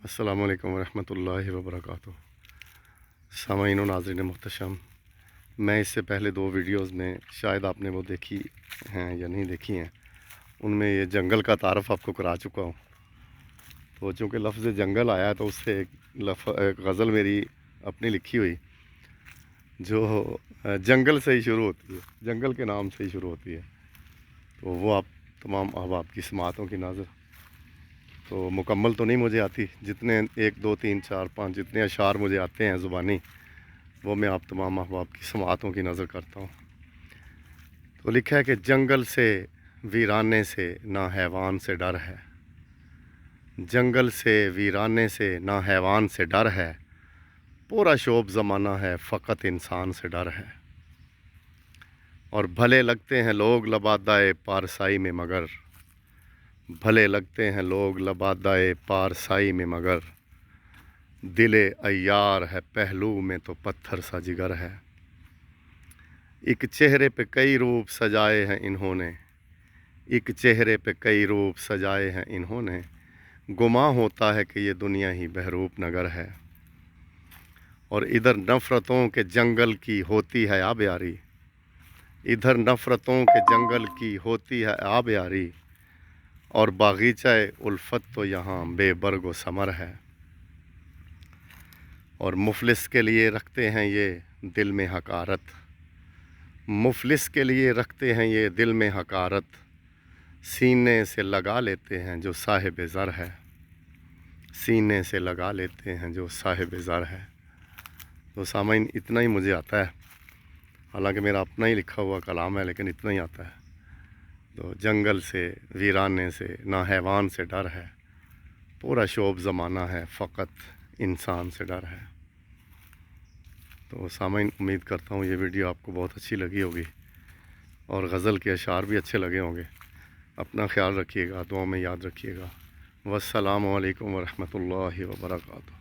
السلام علیکم ورحمۃ اللہ وبرکاتہ۔ سامعین و ناظرین محتشم، میں اس سے پہلے 2 ویڈیوز میں شاید آپ نے وہ دیکھی ہیں یا نہیں دیکھی ہیں، ان میں یہ جنگل کا تعارف آپ کو کرا چکا ہوں۔ تو چونکہ لفظ جنگل آیا تو اس سے ایک غزل میری اپنی لکھی ہوئی جو جنگل سے ہی شروع ہوتی ہے، جنگل کے نام سے ہی شروع ہوتی ہے، تو وہ آپ تمام احباب کی سماعتوں کی نظر۔ تو مکمل تو نہیں مجھے آتی، جتنے 1 2 3 4 5 جتنے اشعار مجھے آتے ہیں زبانی، وہ میں آپ تمام احباب کی سماعتوں کی نظر کرتا ہوں۔ تو لکھا ہے کہ جنگل سے ویرانے سے نہ حیوان سے ڈر ہے، جنگل سے ویرانے سے نہ حیوان سے ڈر ہے، پورا شوب زمانہ ہے فقط انسان سے ڈر ہے۔ اور بھلے لگتے ہیں لوگ لبادائے پارسائی میں مگر، بھلے لگتے ہیں لوگ لبادائے پارسائی میں مگر، دل عیار ہے پہلو میں تو پتھر سا جگر ہے۔ ایک چہرے پہ کئی روپ سجائے ہیں انہوں نے، ایک چہرے پہ کئی روپ سجائے ہیں انہوں نے، گمان ہوتا ہے کہ یہ دنیا ہی بہروپ نگر ہے۔ اور ادھر نفرتوں کے جنگل کی ہوتی ہے آبیاری، ادھر نفرتوں کے جنگل کی ہوتی ہے آبیاری، اور باغیچہ الفت تو یہاں بے برگ و ثمر ہے۔ اور مفلس کے لیے رکھتے ہیں یہ دل میں حقارت، مفلس کے لیے رکھتے ہیں یہ دل میں حقارت، سینے سے لگا لیتے ہیں جو صاحب زر ہے، سینے سے لگا لیتے ہیں جو صاحب زر ہے۔ تو سامعین، اتنا ہی مجھے آتا ہے، حالانکہ میرا اپنا ہی لکھا ہوا کلام ہے، لیکن اتنا ہی آتا ہے۔ تو جنگل سے ویرانے سے نہ حیوان سے ڈر ہے، پورا شوب زمانہ ہے فقط انسان سے ڈر ہے۔ تو سامعین، امید کرتا ہوں یہ ویڈیو آپ کو بہت اچھی لگی ہوگی اور غزل کے اشعار بھی اچھے لگے ہوں گے۔ اپنا خیال رکھیے گا، دعا میں یاد رکھیے گا۔ والسلام علیکم ورحمۃ اللہ وبرکاتہ۔